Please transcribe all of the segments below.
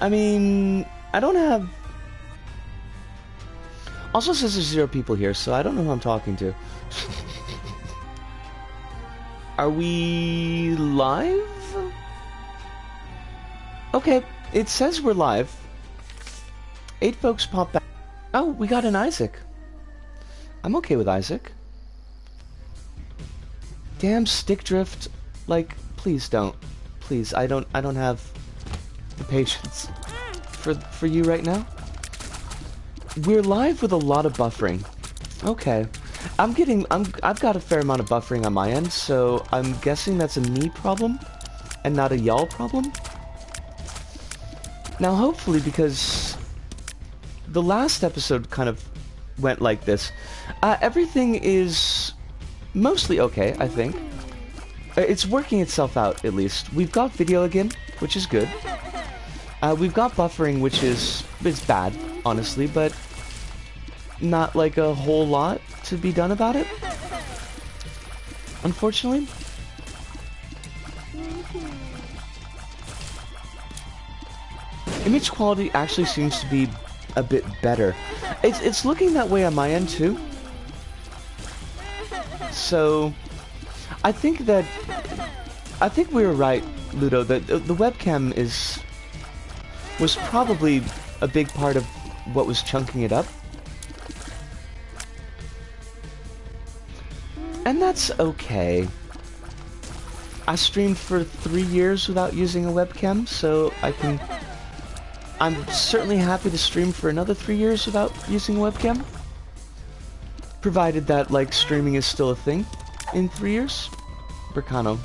I mean, I don't have... Also says there's 0 people here, so I don't know who I'm talking to. Are we live? Okay, it says we're live. 8 folks pop back. Oh, we got an Isaac. I'm okay with Isaac. Damn stick drift. Like, please don't. Please, I don't have the patience for you right now. We're live with a lot of buffering. Okay. I've got a fair amount of buffering on my end, so I'm guessing that's a me problem and not a y'all problem. Now, hopefully, because the last episode kind of went like this, everything is mostly okay, I think. It's working itself out, at least. We've got video again, which is good. We've got buffering, which is bad, honestly, but not like a whole lot to be done about it, unfortunately. Image quality actually seems to be a bit better. It's looking that way on my end too. So I think we were right, Ludo, that the webcam was probably a big part of what was chunking it up. And that's okay. I streamed for 3 years without using a webcam, so I'm certainly happy to stream for another 3 years without using a webcam. Provided that, like, streaming is still a thing in 3 years. Bricano.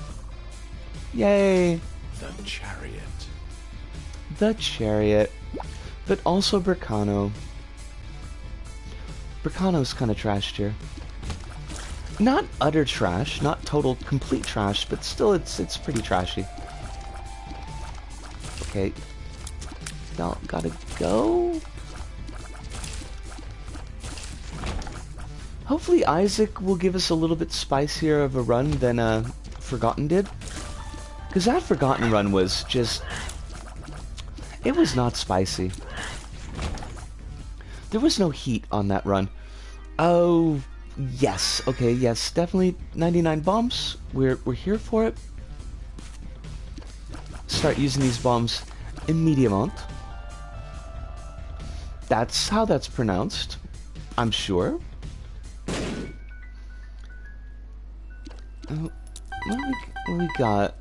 Yay! The chariot. The chariot. But also Bricano. Bricano's kind of trashed here. Not utter trash, not total complete trash, but still it's pretty trashy. Okay. Now, gotta go. Hopefully Isaac will give us a little bit spicier of a run than Forgotten did. Because that Forgotten run was just... it was not spicy. There was no heat on that run. Oh, yes. Okay, yes, definitely 99 bombs. We're here for it. Start using these bombs immediately. That's how that's pronounced, I'm sure. What we got?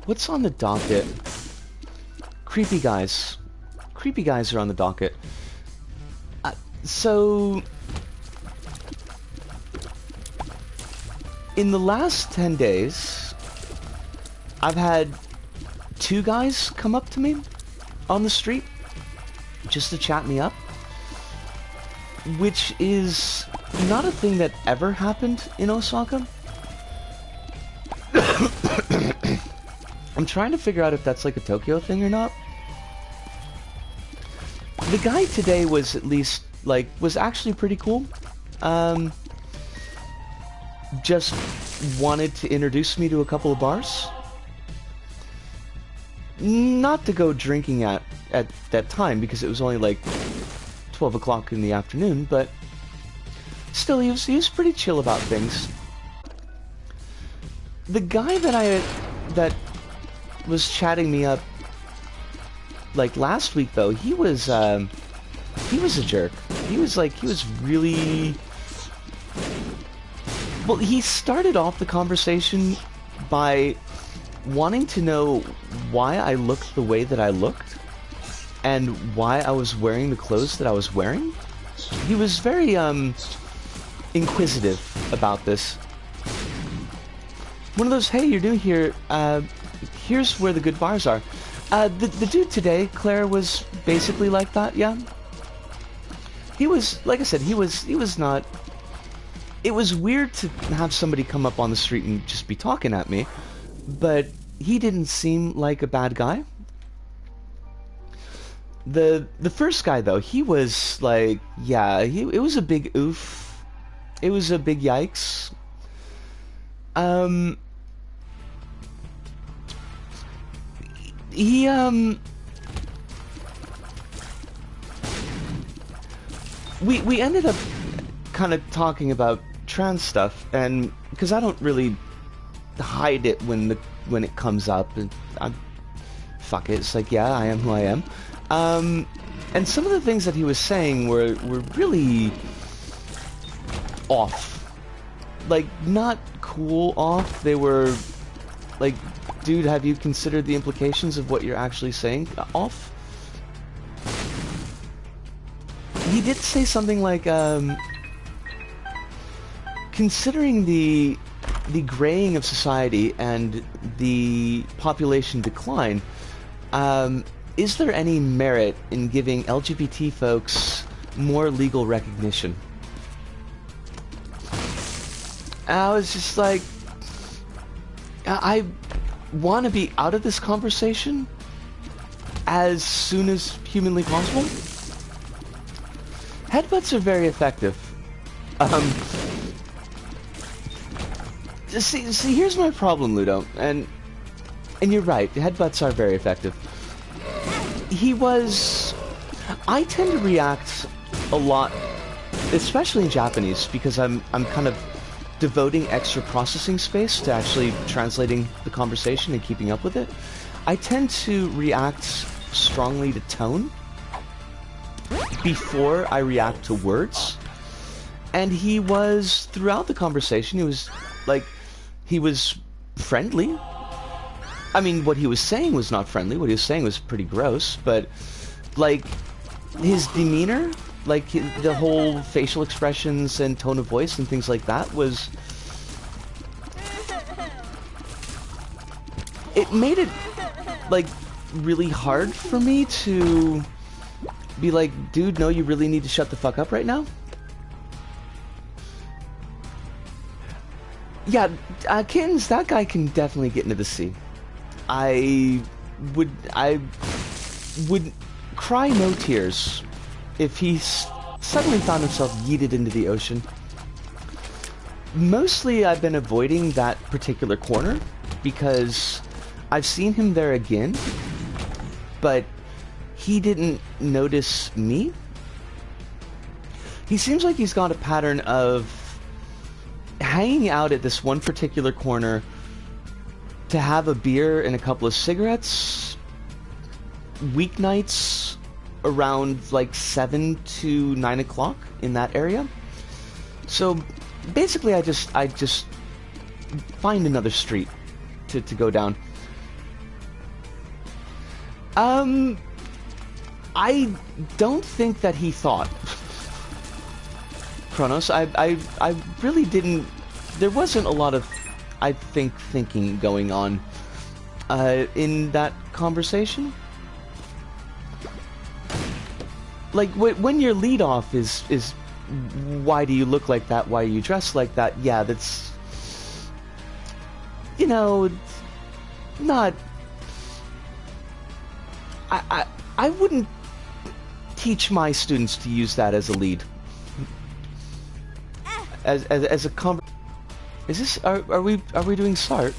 What's on the docket? Creepy guys. Creepy guys are on the docket. So... in the last 10 days, I've had 2 guys come up to me on the street just to chat me up, which is not a thing that ever happened in Osaka. I'm trying to figure out if that's like a Tokyo thing or not. The guy today was at least, like, was actually pretty cool. Just wanted to introduce me to a couple of bars. Not to go drinking at that time, because it was only like 12 o'clock in the afternoon, but still, he was pretty chill about things. The guy that was chatting me up like last week, though, he was a jerk. He was really... well, he started off the conversation by wanting to know why I looked the way that I looked and why I was wearing the clothes that I was wearing. He was very inquisitive about this. One of those, hey, you're new here, here's where the good bars are. The dude today, Claire, was basically like that, yeah. He was, like I said, he was not... it was weird to have somebody come up on the street and just be talking at me, but he didn't seem like a bad guy. The first guy, though, he was like, yeah, it was a big oof. It was a big yikes. we ended up kind of talking about trans stuff, and because I don't really hide it when it comes up, and fuck it, it's like, yeah, I am who I am. And some of the things that he was saying were really off, like not cool off. They were like, dude, have you considered the implications of what you're actually saying? Off. He did say something like, considering the graying of society and the population decline, is there any merit in giving LGBT folks more legal recognition? I was just like, I want to be out of this conversation as soon as humanly possible. Headbutts are very effective. See, here's my problem, Ludo, and you're right, headbutts are very effective. I tend to react a lot, especially in Japanese, because I'm kind of devoting extra processing space to actually translating the conversation and keeping up with it. I tend to react strongly to tone before I react to words. And he was, throughout the conversation, he was friendly. I mean, what he was saying was not friendly. What he was saying was pretty gross, but, like, his demeanor, like, the whole facial expressions and tone of voice and things like that was... It made it, like, really hard for me to be like, dude, no, you really need to shut the fuck up right now? Yeah, Kittens, that guy can definitely get into the sea. I would cry no tears if he suddenly found himself yeeted into the ocean. Mostly I've been avoiding that particular corner because I've seen him there again, but he didn't notice me. He seems like he's got a pattern of hanging out at this one particular corner to have a beer and a couple of cigarettes weeknights around like 7 to 9 o'clock in that area. So basically I just find another street to go down. I don't think that he thought. Kronos, I really didn't... There wasn't a lot of, I think, thinking going on in that conversation. Like, when your lead off is why do you look like that, why are you dressed like that, yeah, that's, you know, not... I wouldn't teach my students to use that as a lead. As a is this, are we doing Sartre?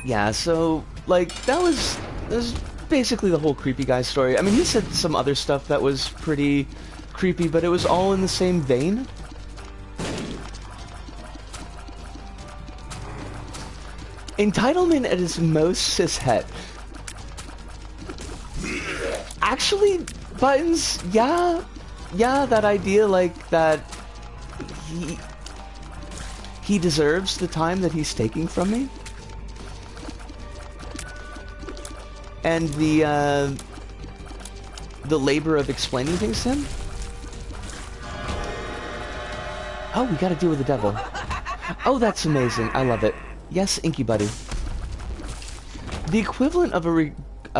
Yeah, so like that was basically the whole creepy guy story. I mean, he said some other stuff that was pretty creepy, but it was all in the same vein. Entitlement at its most cishet. Actually, Buttons, yeah, that idea, like, that he deserves the time that he's taking from me. And the labor of explaining things to him. Oh, we gotta deal with the devil. Oh, that's amazing. I love it. Yes, Inky Buddy. The equivalent of a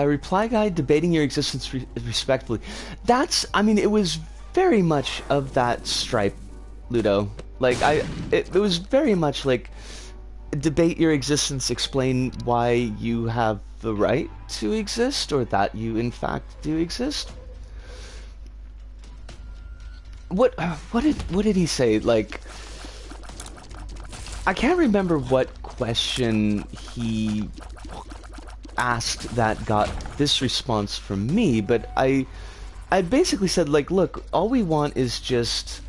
reply guide debating your existence respectfully. That's, I mean, it was very much of that stripe, Ludo. Like, it was very much like, debate your existence, explain why you have the right to exist, or that you in fact do exist. What did he say? Like, I can't remember what question he asked that got this response from me, but I basically said, like, look, all we want is just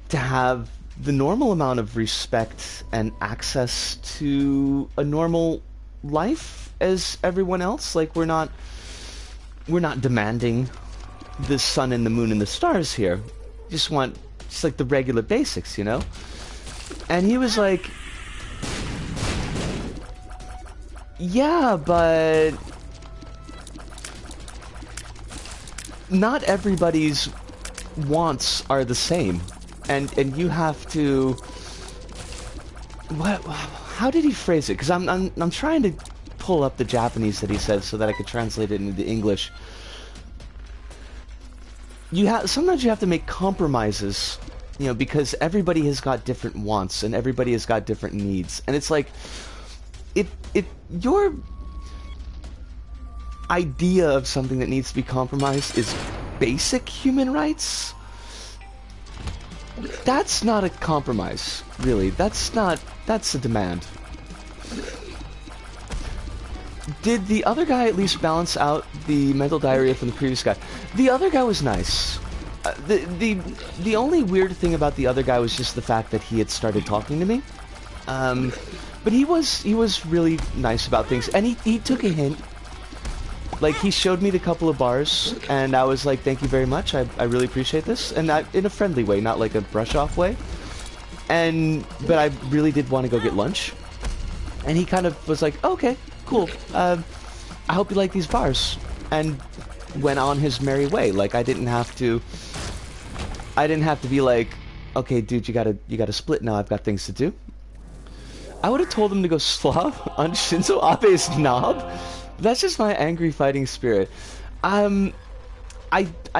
to have the normal amount of respect and access to a normal life as everyone else. Like, we're not demanding the sun and the moon and the stars here. Just want just like the regular basics, you know? And he was like, yeah, but not everybody's wants are the same. And you have to... What? How did he phrase it? Because I'm trying to pull up the Japanese that he said so that I could translate it into English. Sometimes you have to make compromises, you know, because everybody has got different wants and everybody has got different needs. And it's like, if your idea of something that needs to be compromised is basic human rights, that's not a compromise, really. That's a demand. Did the other guy at least balance out the mental diarrhea from the previous guy? The other guy was nice. The only weird thing about the other guy was just the fact that he had started talking to me. But he was really nice about things, and he took a hint. Like, he showed me the couple of bars, and I was like, thank you very much, I really appreciate this, and in a friendly way, not like a brush-off way. But I really did want to go get lunch, and he kind of was like, oh, okay, cool, I hope you like these bars, and went on his merry way. Like, I didn't have to be like, okay, dude, you gotta split now, I've got things to do. I would have told him to go slop on Shinzo Abe's knob. That's just my angry fighting spirit. I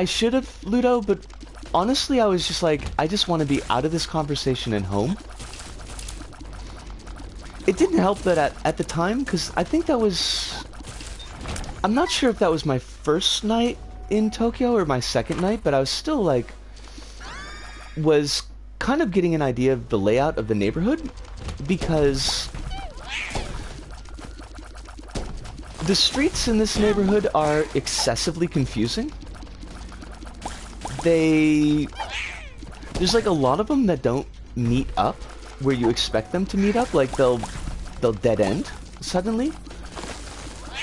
should have, Ludo, but honestly, I was just like, I just want to be out of this conversation and home. It didn't help that at the time, because I think that was... I'm not sure if that was my first night in Tokyo or my second night, but I was still, like... was kind of getting an idea of the layout of the neighborhood, because... the streets in this neighborhood are excessively confusing. There's like a lot of them that don't meet up where you expect them to meet up. Like they'll dead end suddenly.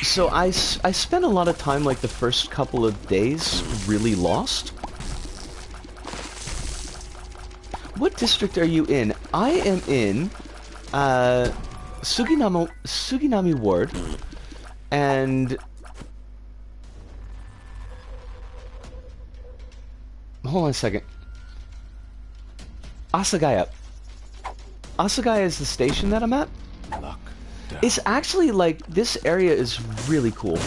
So I spent a lot of time, like the first couple of days, really lost. What district are you in? I am in Suginami Ward. And hold on a second. Asagaya. Asagaya is the station that I'm at. It's actually like, this area is really cool.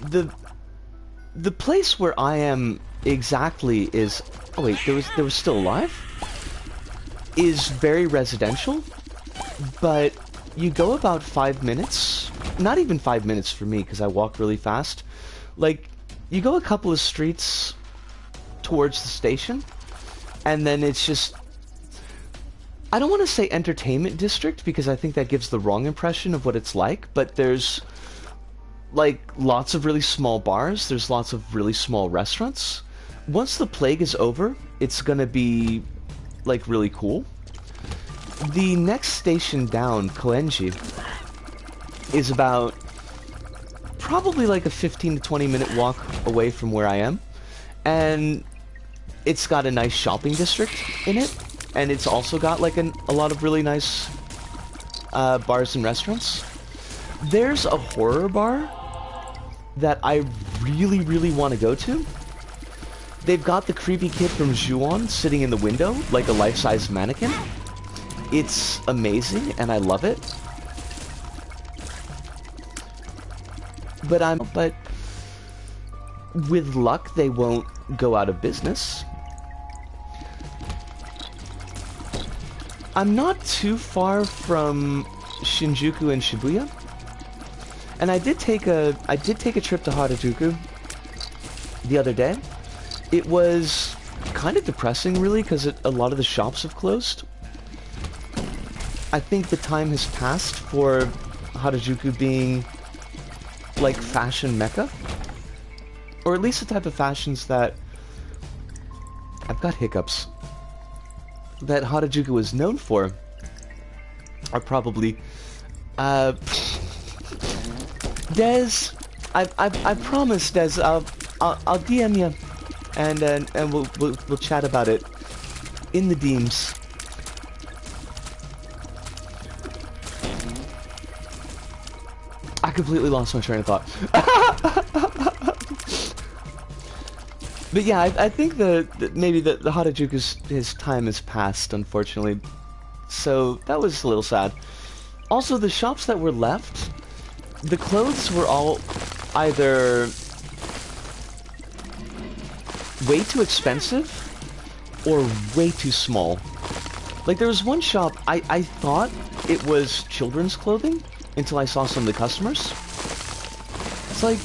The place where I am exactly is, oh wait, there was still alive? Is very residential, but you go about 5 minutes, not even 5 minutes for me because I walk really fast. Like, you go a couple of streets towards the station, and then it's just, I don't want to say entertainment district because I think that gives the wrong impression of what it's like, but there's like lots of really small bars, there's lots of really small restaurants. Once the plague is over, it's gonna be like really cool. The next station down, Koenji, is about probably like a 15 to 20 minute walk away from where I am, and it's got a nice shopping district in it, and it's also got like a lot of really nice bars and restaurants. There's a horror bar that I really, really want to go to. They've got the creepy kid from Ju-on sitting in the window like a life-size mannequin. It's amazing, and I love it. But with luck, they won't go out of business. I'm not too far from Shinjuku and Shibuya, and I did take a trip to Harajuku the other day. It was kind of depressing, really, because a lot of the shops have closed. I think the time has passed for Harajuku being like fashion mecca, or at least the type of fashions that I've got hiccups that Harajuku is known for are probably Des. I promise, Des. I'll DM you, and we'll chat about it in the DMs. I completely lost my train of thought. But yeah, I think maybe the Harajuku's his time has passed, unfortunately. So that was a little sad. Also, the shops that were left, the clothes were all either way too expensive or way too small. Like, there was one shop, I thought it was children's clothing until I saw some of the customers. It's like,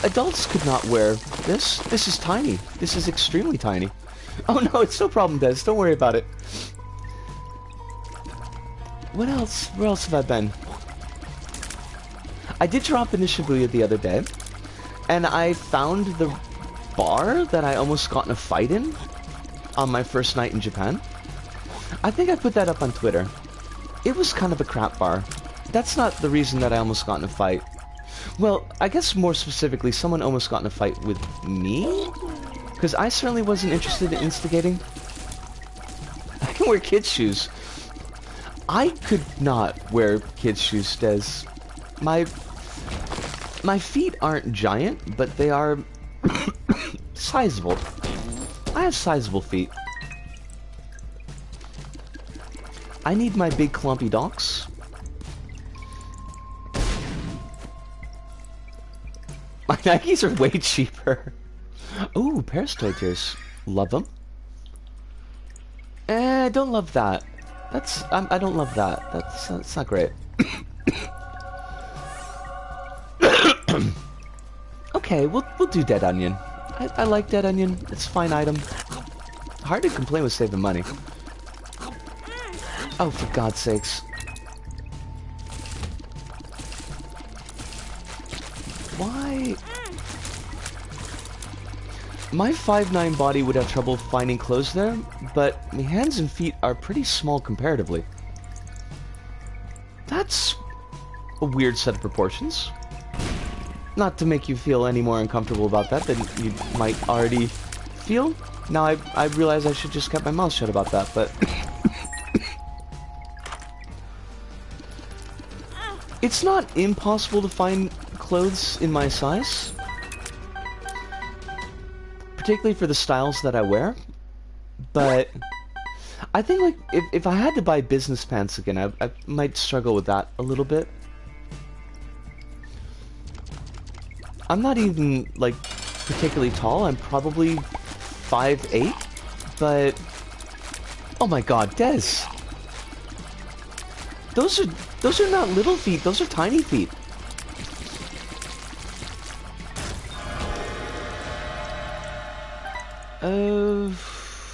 adults could not wear this. This is tiny. This is extremely tiny. Oh no, it's no problem, Des. Don't worry about it. What else? Where else have I been? I did drop into Shibuya the other day, and I found the bar that I almost got in a fight in on my first night in Japan. I think I put that up on Twitter. It was kind of a crap bar. That's not the reason that I almost got in a fight. Well, I guess more specifically, someone almost got in a fight with me? Because I certainly wasn't interested in instigating. I can wear kids' shoes. I could not wear kids' shoes, Des. My feet aren't giant, but they are sizable. I have sizable feet. I need my big clumpy docks. My Nikes are way cheaper. Ooh, Paris toy tiers. Love them. I don't love that. I don't love that. That's not great. Okay, we'll do Dead Onion. I like Dead Onion. It's a fine item. Hard to complain with saving money. Oh, for God's sakes. Why? My 5'9" body would have trouble finding clothes there, but my hands and feet are pretty small comparatively. That's a weird set of proportions. Not to make you feel any more uncomfortable about that than you might already feel. Now I realize I should just keep my mouth shut about that, but... It's not impossible to find clothes in my size. Particularly for the styles that I wear. But I think, like, if I had to buy business pants again, I might struggle with that a little bit. I'm not even, like, particularly tall. I'm probably 5'8", but... Oh my god, Des! Those are not little feet, those are tiny feet.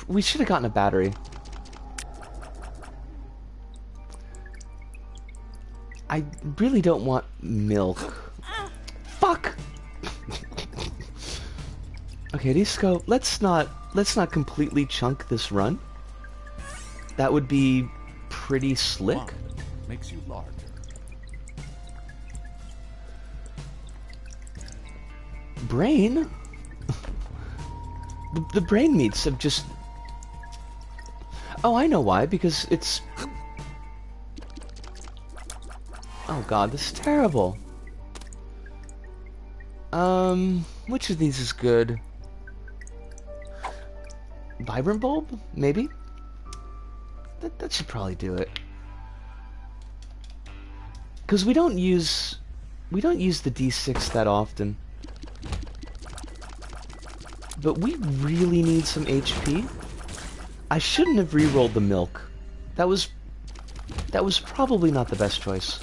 We should have gotten a battery. I really don't want milk. Fuck! Okay, Disco, let's not completely chunk this run. That would be pretty slick. Makes you larger. Brain? The brain meats have just... Oh, I know why, because it's... Oh god, this is terrible. Which of these is good? Vibrant bulb? Maybe? That should probably do it. Because we don't use the D6 that often. But we really need some HP. I shouldn't have re-rolled the milk. That was probably not the best choice.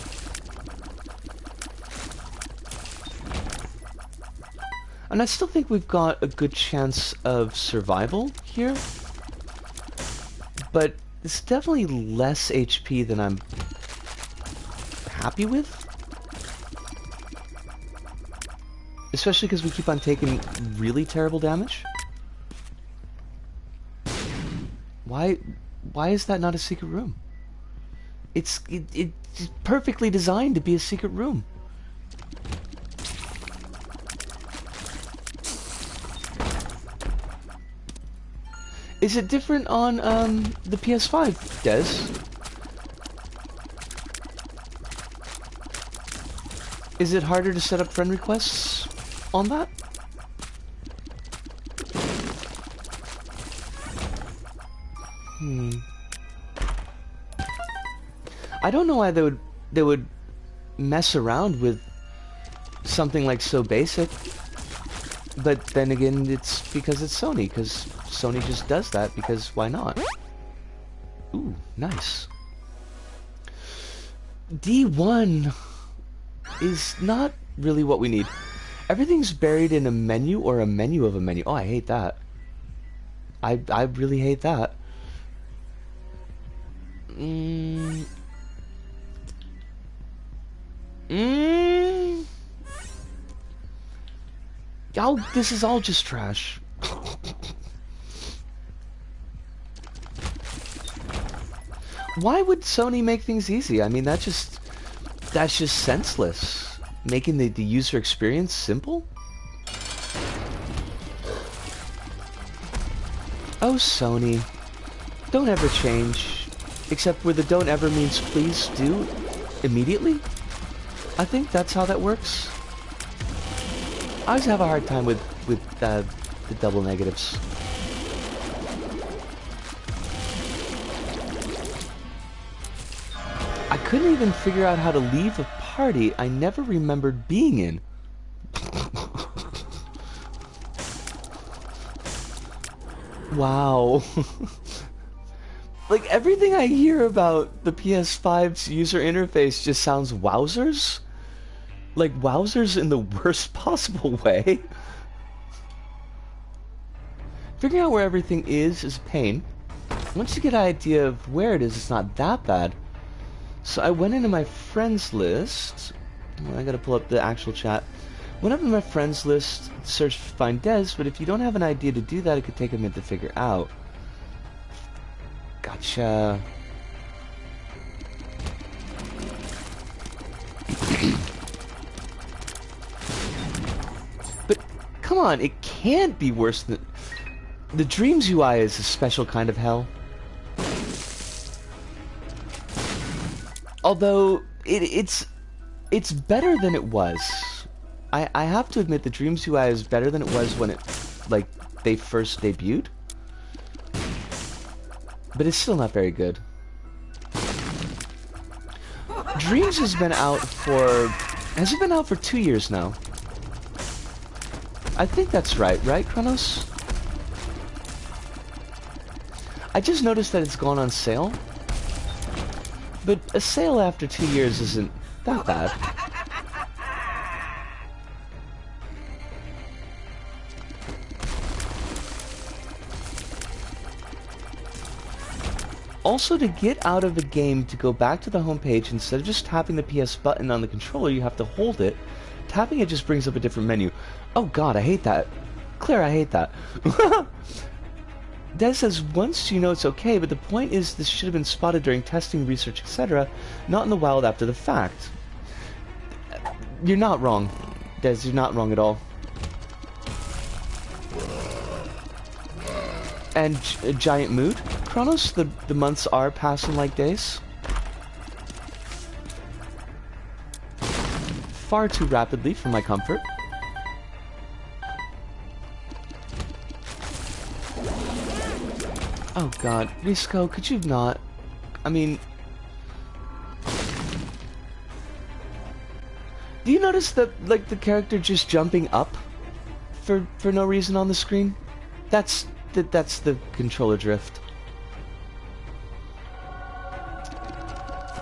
And I still think we've got a good chance of survival here. But it's definitely less HP than I'm happy with. Especially because we keep on taking really terrible damage. Why is that not a secret room? It's perfectly designed to be a secret room. Is it different on the PS5, Des? Is it harder to set up friend requests on that? I don't know why they would mess around with something like so basic. But then again, it's because it's Sony, because Sony just does that, because why not? Ooh, nice. D1 is not really what we need. Everything's buried in a menu or a menu of a menu. Oh, I hate that. I really hate that. Oh, this is all just trash. Why would Sony make things easy? I mean, that's just senseless. Making the user experience simple? Oh, Sony. Don't ever change. Except where the don't ever means please do immediately? I think that's how that works. I always have a hard time with the double negatives. I couldn't even figure out how to leave a party I never remembered being in. Wow. Like, everything I hear about the PS5's user interface just sounds wowzers. Like, wowzers in the worst possible way. Figuring out where everything is a pain. Once you get an idea of where it is, it's not that bad. So I went into my friends list. Well, I gotta pull up the actual chat. Went up in my friends list, searched Find Des, but if you don't have an idea to do that, it could take a minute to figure out. Gotcha. But come on, it can't be worse than... The Dreams UI is a special kind of hell. Although it's better than it was. I have to admit the Dreams UI is better than it was when they first debuted. But it's still not very good. Dreams has been out for... Has it been out for 2 years now? I think that's right, Kronos? I just noticed that it's gone on sale. But a sale after 2 years isn't that bad. Also, to get out of the game to go back to the home page, instead of just tapping the PS button on the controller, you have to hold it. Tapping it just brings up a different menu. Oh god, I hate that. Claire, I hate that. Des says, once you know it's okay, but the point is this should have been spotted during testing, research, etc., not in the wild after the fact. You're not wrong, Des, you're not wrong at all. And giant mood, Kronos, the months are passing like days. Far too rapidly for my comfort. Oh god, Risco, could you not? I mean... Do you notice that, like, the character just jumping up for no reason on the screen? That's the controller drift.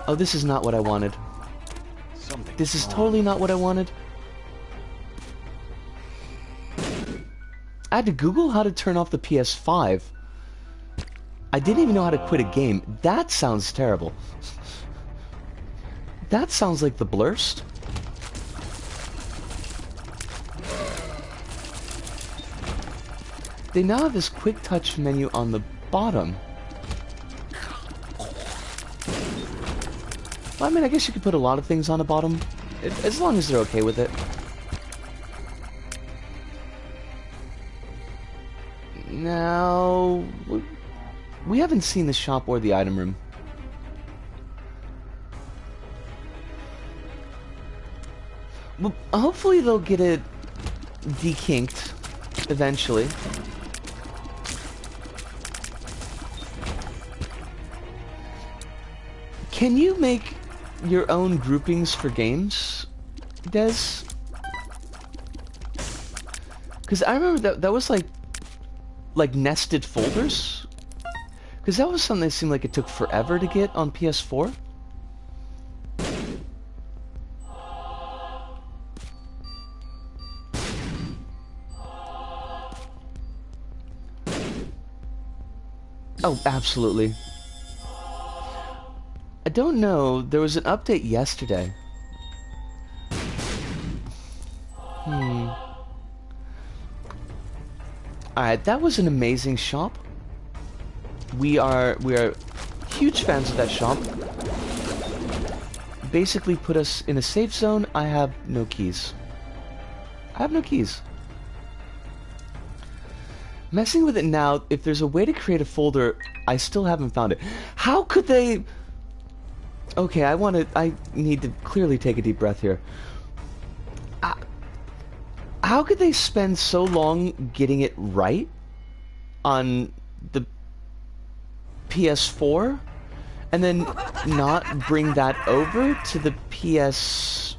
Oh, this is not what I wanted. This is totally not what I wanted. I had to Google how to turn off the PS5. I didn't even know how to quit a game. That sounds terrible. That sounds like the Blurst. they now have this quick touch menu on the bottom. Well, I mean, I guess you could put a lot of things on the bottom, as long as they're okay with it. Now, we haven't seen the shop or the item room. Well, hopefully they'll get it dekinked eventually. Can you make your own groupings for games, Des? Because I remember that was like nested folders. Because that was something that seemed like it took forever to get on PS4. Oh, absolutely. I don't know. There was an update yesterday. Alright, that was an amazing shop. We are huge fans of that shop. Basically put us in a safe zone. I have no keys. Messing with it now, if there's a way to create a folder, I still haven't found it. How could they... Okay, I need to clearly take a deep breath here. How could they spend so long getting it right on the PS4 and then not bring that over to the PS5?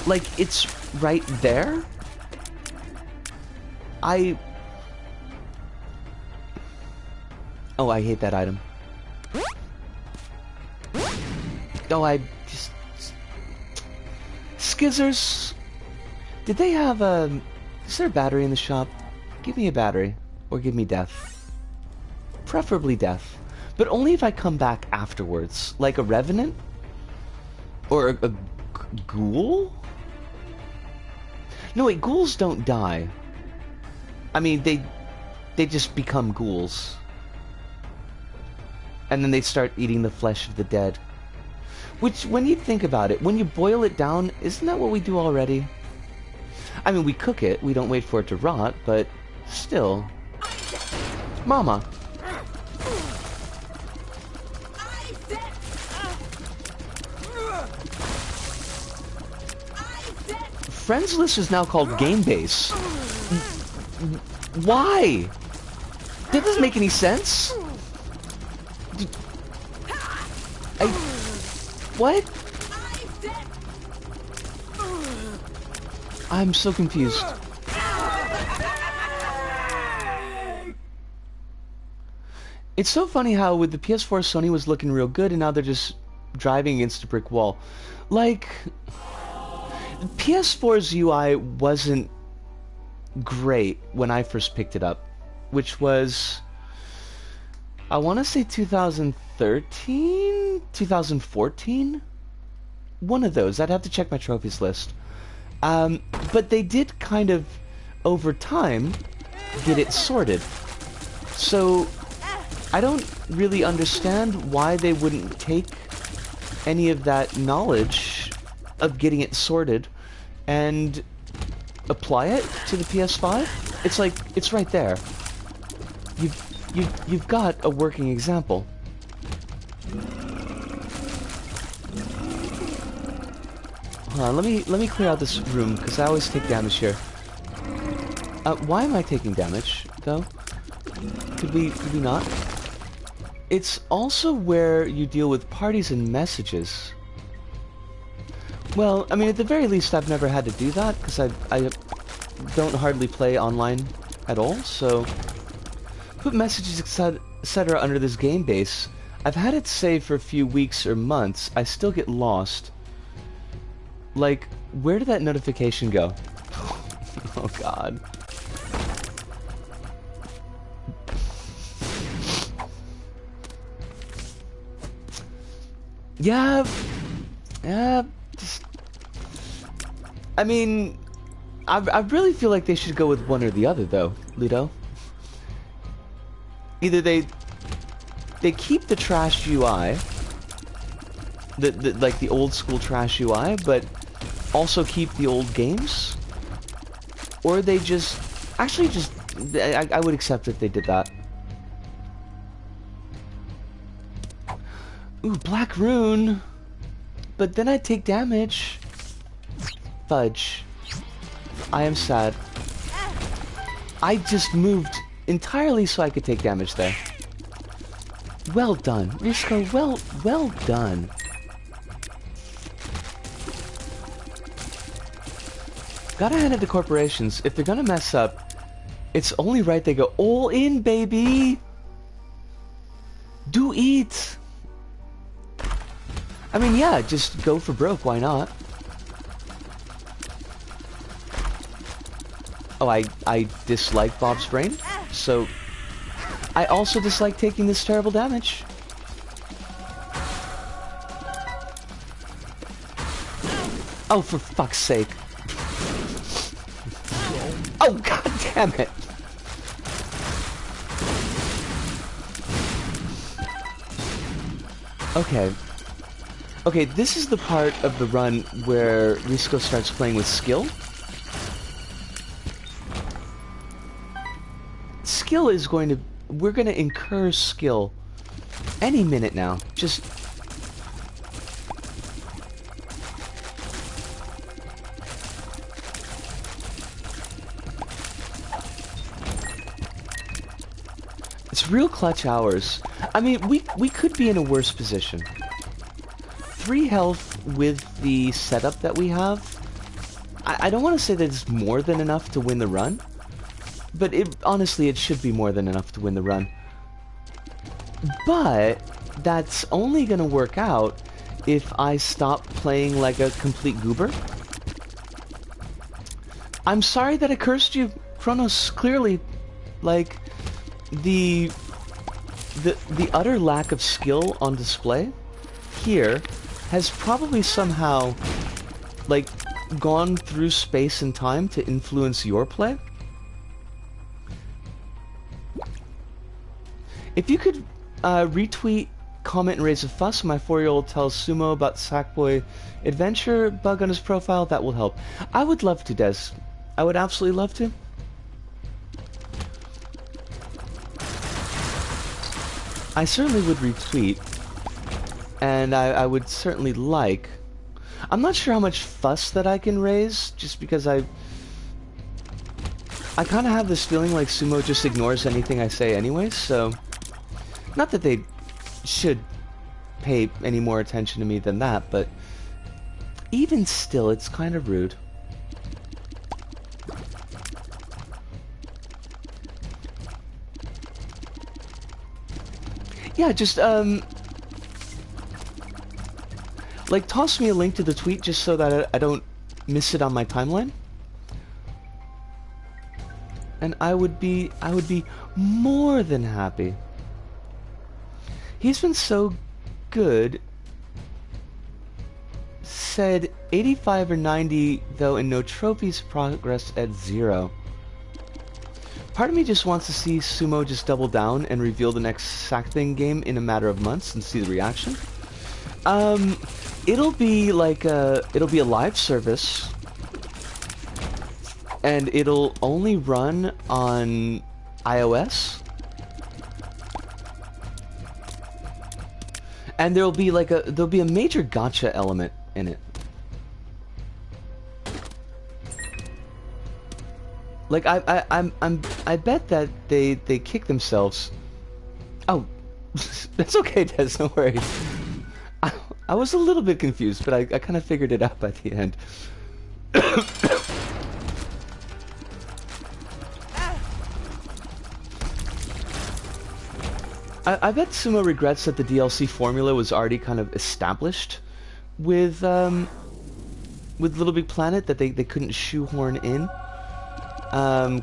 Like, it's right there? Oh, I hate that item. Oh, Skizzers. Did they have is there a battery in the shop? Give me a battery. Or give me death. Preferably death. But only if I come back afterwards. Like a revenant? Or a ghoul? No, wait, ghouls don't die. I mean, they just become ghouls. And then they start eating the flesh of the dead. Which, when you think about it, when you boil it down, isn't that what we do already? I mean, we cook it, we don't wait for it to rot, but still. Mama. Friends list is now called Game Base. Why? That doesn't make any sense. What? I'm so confused. It's so funny how with the PS4 Sony was looking real good and now they're just driving against a brick wall. Like, PS4's UI wasn't great when I first picked it up, which was, I want to say 2013, 2014, one of those. I'd have to check my trophies list. But they did kind of, over time, get it sorted. So I don't really understand why they wouldn't take any of that knowledge of getting it sorted and apply it to the PS5. It's like, it's right there. You've got a working example. Hold on, let me clear out this room because I always take damage here. Why am I taking damage though? Could we not? It's also where you deal with parties and messages. Well, I mean, at the very least, I've never had to do that because I don't hardly play online at all. So put messages, etc. under this game base. I've had it saved for a few weeks or months. I still get lost. Like, where did that notification go? Oh God. Yeah, just, I mean, I really feel like they should go with one or the other, though, Ludo. Either they keep the trash UI, like the old school trash UI, but also keep the old games, or they just actually just I would accept if they did that. Ooh, Black Rune, but then I'd take damage. Fudge. I am sad. I just moved entirely so I could take damage there. Well done, Risco. Well done. Gotta hand it to corporations. If they're gonna mess up, it's only right they go all in, baby. Do eat. I mean, yeah, just go for broke. Why not? Oh, I dislike Bob's brain, so I also dislike taking this terrible damage. Oh, for fuck's sake. Oh, god damn it. Okay. Okay, this is the part of the run where Risco starts playing with skill. Skill is going to... We're going to incur skill any minute now. Just... It's real clutch hours. I mean, we could be in a worse position. 3 health with the setup that we have. I don't want to say that it's more than enough to win the run. But honestly, it should be more than enough to win the run. But that's only going to work out if I stop playing like a complete goober. I'm sorry that I cursed you, Kronos. Clearly, like, the utter lack of skill on display here has probably somehow, like, gone through space and time to influence your play. If you could retweet, comment, and raise a fuss, my 4-year-old tells Sumo about Sackboy adventure bug on his profile, that will help. I would love to, Des. I would absolutely love to. I certainly would retweet, and I would certainly like. I'm not sure how much fuss that I can raise, just because I kind of have this feeling like Sumo just ignores anything I say anyway, so... Not that they should pay any more attention to me than that, but even still, it's kind of rude. Yeah, just, like, toss me a link to the tweet just so that I don't miss it on my timeline. And I would be more than happy. He's been so good. Said 85 or 90 though, and no trophies, progress at 0. Part of me just wants to see Sumo just double down and reveal the next Sack Thing game in a matter of months and see the reaction. It'll be like it'll be a live service, and it'll only run on iOS. And there'll be like there'll be a major gacha element in it. Like I bet that they kick themselves. Oh, that's okay, Des. Don't worry. I was a little bit confused, but I kind of figured it out by the end. I bet Sumo regrets that the DLC formula was already kind of established with Little Big Planet, that they couldn't shoehorn in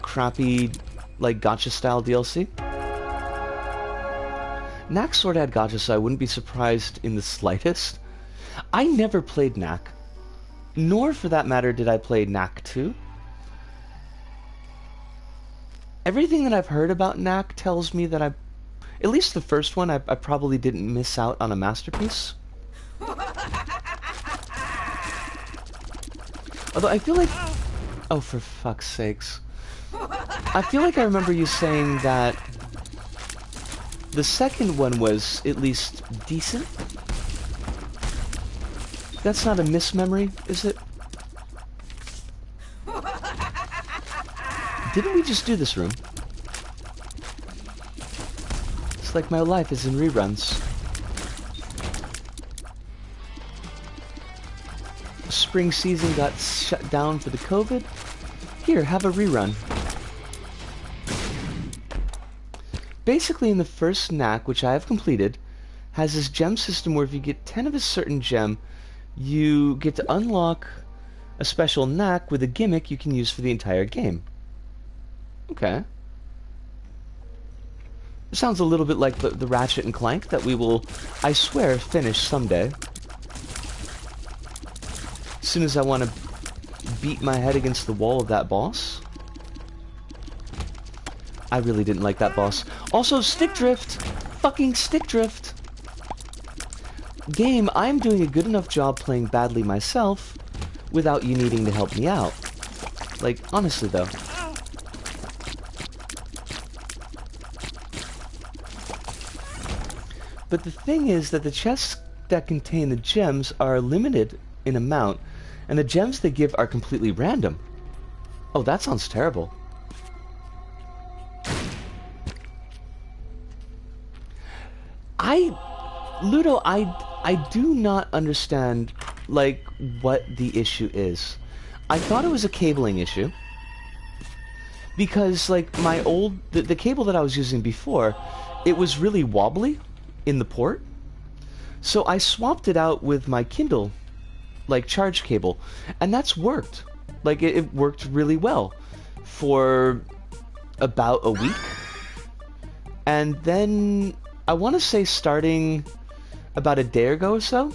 crappy, like, gacha-style DLC. Knack sort of had gacha, so I wouldn't be surprised in the slightest. I never played Knack, nor for that matter did I play Knack 2. Everything that I've heard about Knack tells me that at least the first one, I probably didn't miss out on a masterpiece. Although I feel like... Oh, for fuck's sakes. I feel like I remember you saying that the second one was at least decent. That's not a mismemory, is it? Didn't we just do this room? It's like my life is in reruns. Spring season got shut down for the COVID. Here, have a rerun. Basically, in the first Knack, which I have completed, has this gem system where if you get 10 of a certain gem, you get to unlock a special Knack with a gimmick you can use for the entire game. Okay. It sounds a little bit like the Ratchet and Clank that we will, I swear, finish someday. As soon as I want to beat my head against the wall of that boss. I really didn't like that boss. Also, stick drift! Fucking stick drift! Game, I'm doing a good enough job playing badly myself without you needing to help me out. Like, honestly though. But the thing is that the chests that contain the gems are limited in amount, and the gems they give are completely random. Oh, that sounds terrible. Ludo, I do not understand, like, what the issue is. I thought it was a cabling issue. Because, like, my old... The cable that I was using before, it was really wobbly in the port. So I swapped it out with my Kindle, like, charge cable. And that's worked. Like, it worked really well for about a week. And then, I want to say starting about a day ago or so,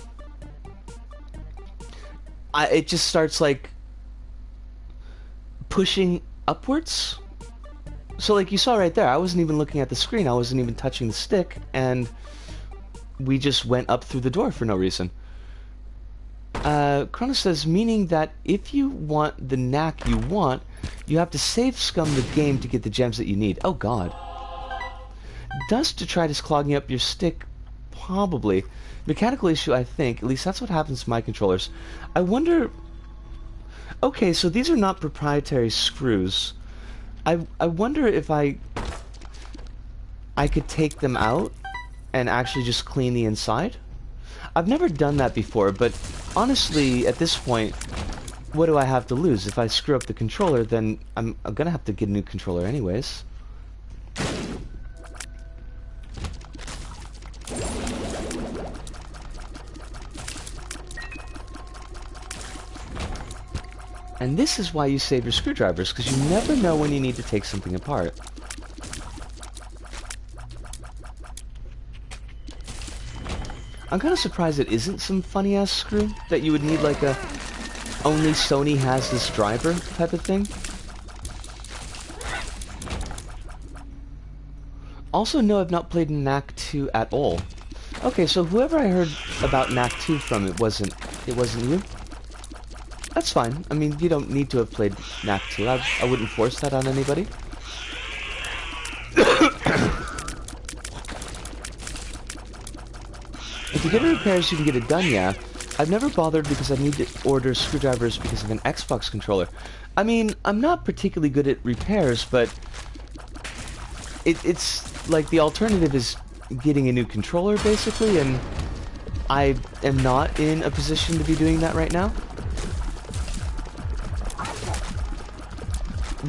it just starts, like, pushing upwards. So, like, you saw right there, I wasn't even looking at the screen, I wasn't even touching the stick, and we just went up through the door for no reason. Chronos says, meaning that if you want the knack you want, you have to save scum the game to get the gems that you need. Oh god. Dust to try clogging up your stick? Probably. Mechanical issue, I think. At least that's what happens to my controllers. I wonder... Okay, so these are not proprietary screws. I wonder if I could take them out and actually just clean the inside? I've never done that before, but honestly, at this point, what do I have to lose? If I screw up the controller, then I'm gonna have to get a new controller anyways. And this is why you save your screwdrivers, because you never know when you need to take something apart. I'm kind of surprised it isn't some funny-ass screw that you would need, like a only Sony has this driver type of thing. Also, no, I've not played Knack 2 at all. Okay, so whoever I heard about Knack 2 from, it wasn't you? That's fine. I mean, you don't need to have played Knack 2. I wouldn't force that on anybody. If you get it repairs, you can get it done, yeah. I've never bothered because I need to order screwdrivers because of an Xbox controller. I mean, I'm not particularly good at repairs, but it's like the alternative is getting a new controller, basically, and I am not in a position to be doing that right now.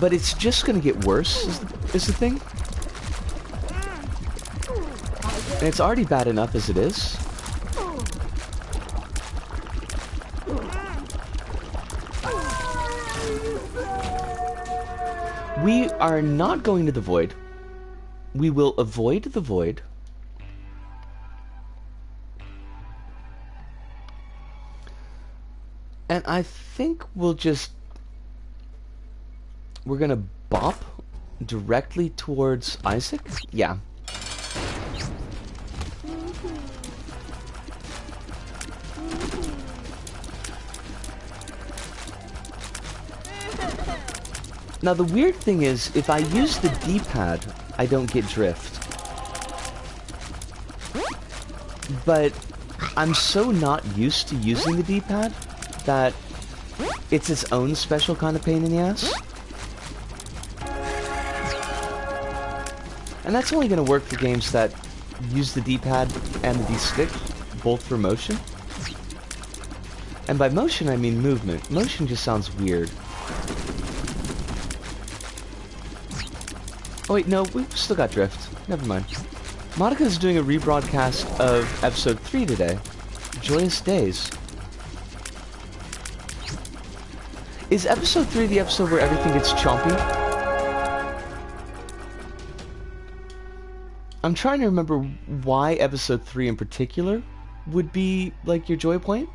But it's just gonna get worse, is the thing. And it's already bad enough as it is. We are not going to the void. We will avoid the void. And I think we're gonna bop directly towards Isaac? Yeah. Now the weird thing is, if I use the D-pad, I don't get drift. But I'm so not used to using the D-pad that it's its own special kind of pain in the ass. And that's only going to work for games that use the D-pad and the D-stick, both for motion. And by motion, I mean movement. Motion just sounds weird. Oh wait, no, we've still got drift. Never mind. Monica's doing a rebroadcast of episode 3 today. Joyous Days. Is episode 3 the episode where everything gets chompy? I'm trying to remember why episode 3 in particular would be, like, your joy point.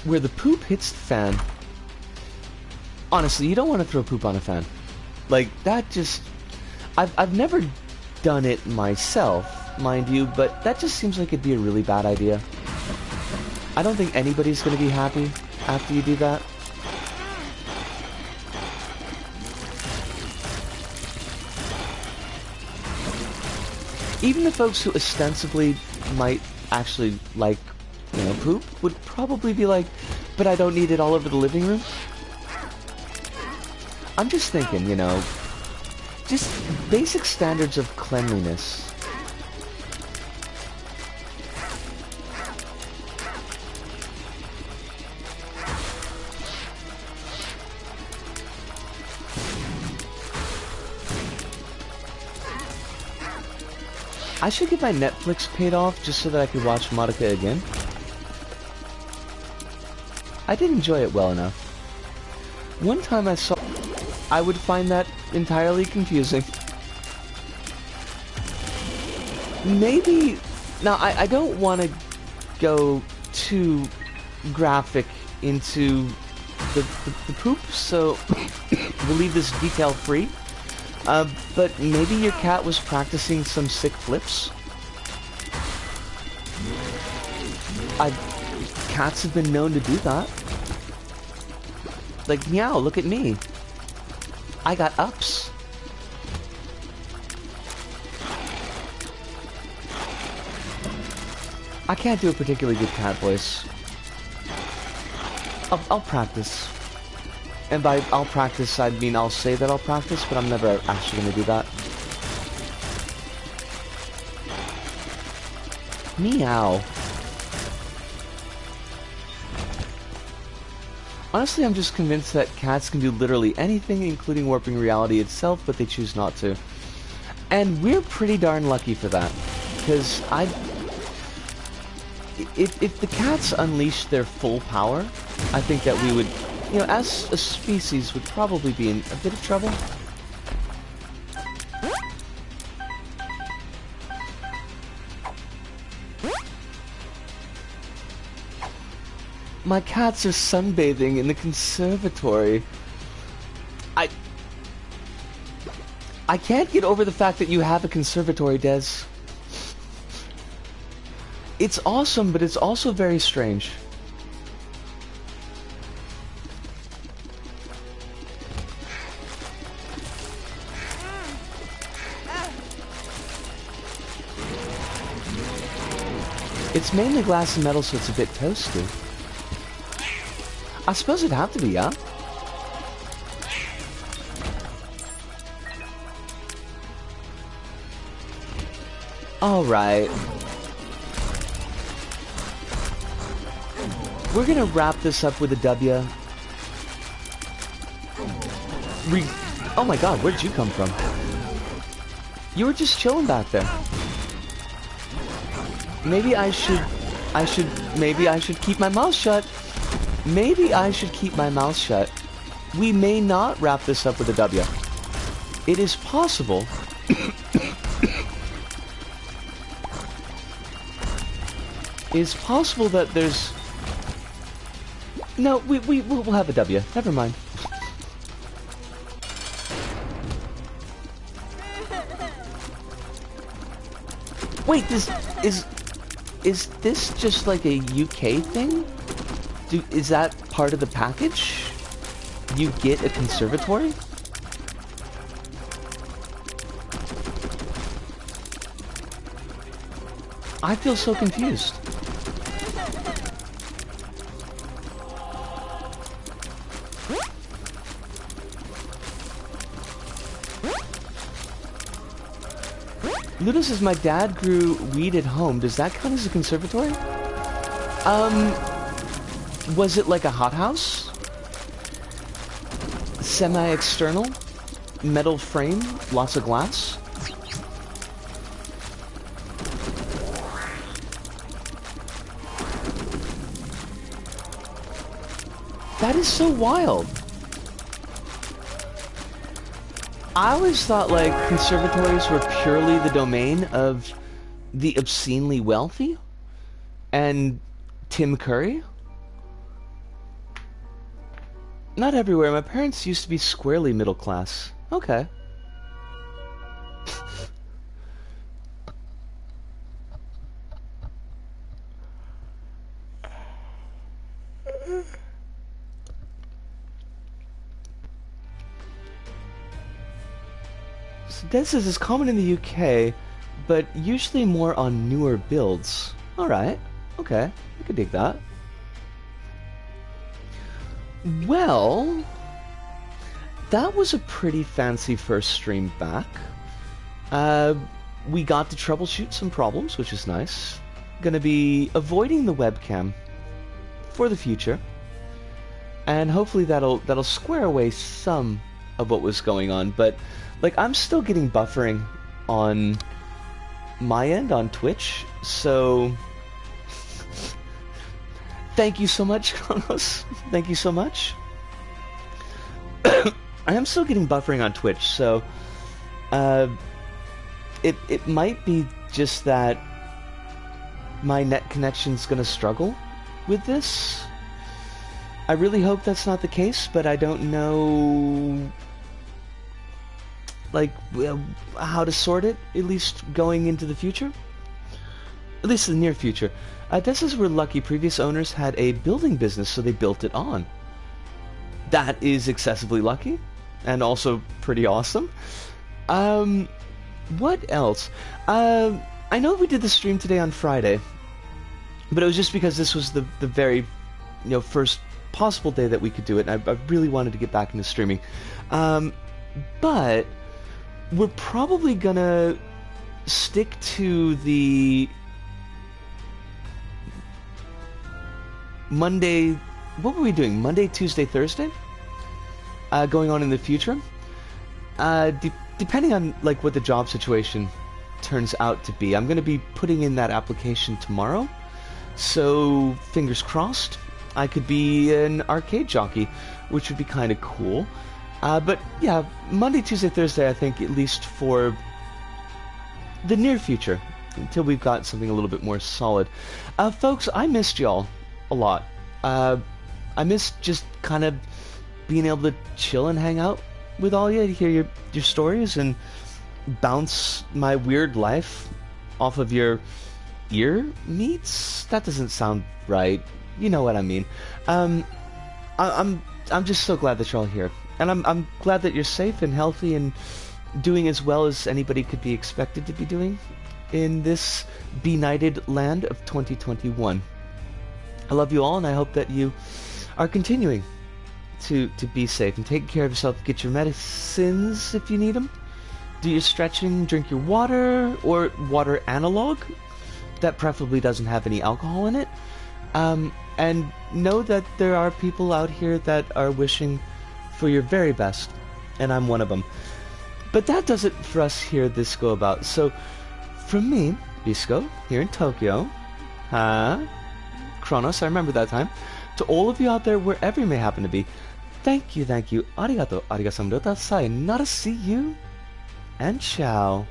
Where the poop hits the fan. Honestly, you don't want to throw poop on a fan. Like, that just... I've never done it myself, mind you, but that just seems like it'd be a really bad idea. I don't think anybody's going to be happy after you do that. Even the folks who ostensibly might actually like, you know, poop would probably be like, but I don't need it all over the living room. I'm just thinking, you know, just basic standards of cleanliness. I should get my Netflix paid off just so that I could watch Monica again. I did enjoy it well enough. One time I would find that entirely confusing. Maybe... Now, I don't want to go too graphic into the poop, so we'll leave this detail-free. But maybe your cat was practicing some sick flips? Cats have been known to do that. Like, meow, look at me. I got ups. I can't do a particularly good cat voice. I'll practice. And by I'll practice, I mean I'll say that I'll practice, but I'm never actually going to do that. Meow. Honestly, I'm just convinced that cats can do literally anything, including warping reality itself, but they choose not to. And we're pretty darn lucky for that. Because if the cats unleashed their full power, I think that we would, you know, as a species, would probably be in a bit of trouble. My cats are sunbathing in the conservatory. I can't get over the fact that you have a conservatory, Des. It's awesome, but it's also very strange. It's mainly glass and metal, so it's a bit toasty. I suppose it'd have to be, yeah? Alright. We're gonna wrap this up with a W. Oh my god, where'd you come from? You were just chilling back there. Maybe I should keep my mouth shut. Maybe I should keep my mouth shut. We may not wrap this up with a W. It is possible. is possible that there's... No, we'll have a W. Never mind. Wait, this is this just like a UK thing? Is that part of the package? You get a conservatory? I feel so confused. Ludo says, my dad grew weed at home. Does that count as a conservatory? Was it like a hothouse? Semi-external? Metal frame? Lots of glass? That is so wild. I always thought, like, conservatories were purely the domain of the obscenely wealthy and Tim Curry. Not everywhere. My parents used to be squarely middle class. Okay. This is common in the UK, but usually more on newer builds. Alright, okay, I could dig that. Well, that was a pretty fancy first stream back. We got to troubleshoot some problems, which is nice. Gonna be avoiding the webcam for the future, and hopefully that'll square away some of what was going on, but like, I'm still getting buffering on my end on Twitch, so thank you so much, Kronos. Thank you so much. I am still getting buffering on Twitch, so it might be just that my net connection's gonna struggle with this. I really hope that's not the case, but I don't know, like, how to sort it, at least going into the future. At least in the near future. This is where lucky previous owners had a building business, so they built it on. That is excessively lucky, and also pretty awesome. What else? I know we did the stream today on Friday, but it was just because this was the very, first possible day that we could do it, and I really wanted to get back into streaming. But we're probably gonna stick to the Monday. What were we doing? Monday, Tuesday, Thursday? Going on in the future. Depending on like what the job situation turns out to be, I'm gonna be putting in that application tomorrow. So fingers crossed, I could be an arcade jockey, which would be kind of cool. But yeah, Monday, Tuesday, Thursday, I think, at least for the near future, until we've got something a little bit more solid. Folks, I missed y'all a lot. I missed just kind of being able to chill and hang out with all you, to hear your stories and bounce my weird life off of your ear meats. That doesn't sound right. You know what I mean. I'm just so glad that you're all here. And I'm glad that you're safe and healthy and doing as well as anybody could be expected to be doing in this benighted land of 2021. I love you all, and I hope that you are continuing to be safe and take care of yourself. Get your medicines if you need them. Do your stretching, drink your water, or water analog that preferably doesn't have any alcohol in it. And know that there are people out here that are wishing for your very best, and I'm one of them. But that does it for us here at This Go About. So, from me, Bisco, here in Tokyo, Kronos, I remember that time, to all of you out there, wherever you may happen to be, thank you, arigato, arigato, sayonara, see you, and ciao.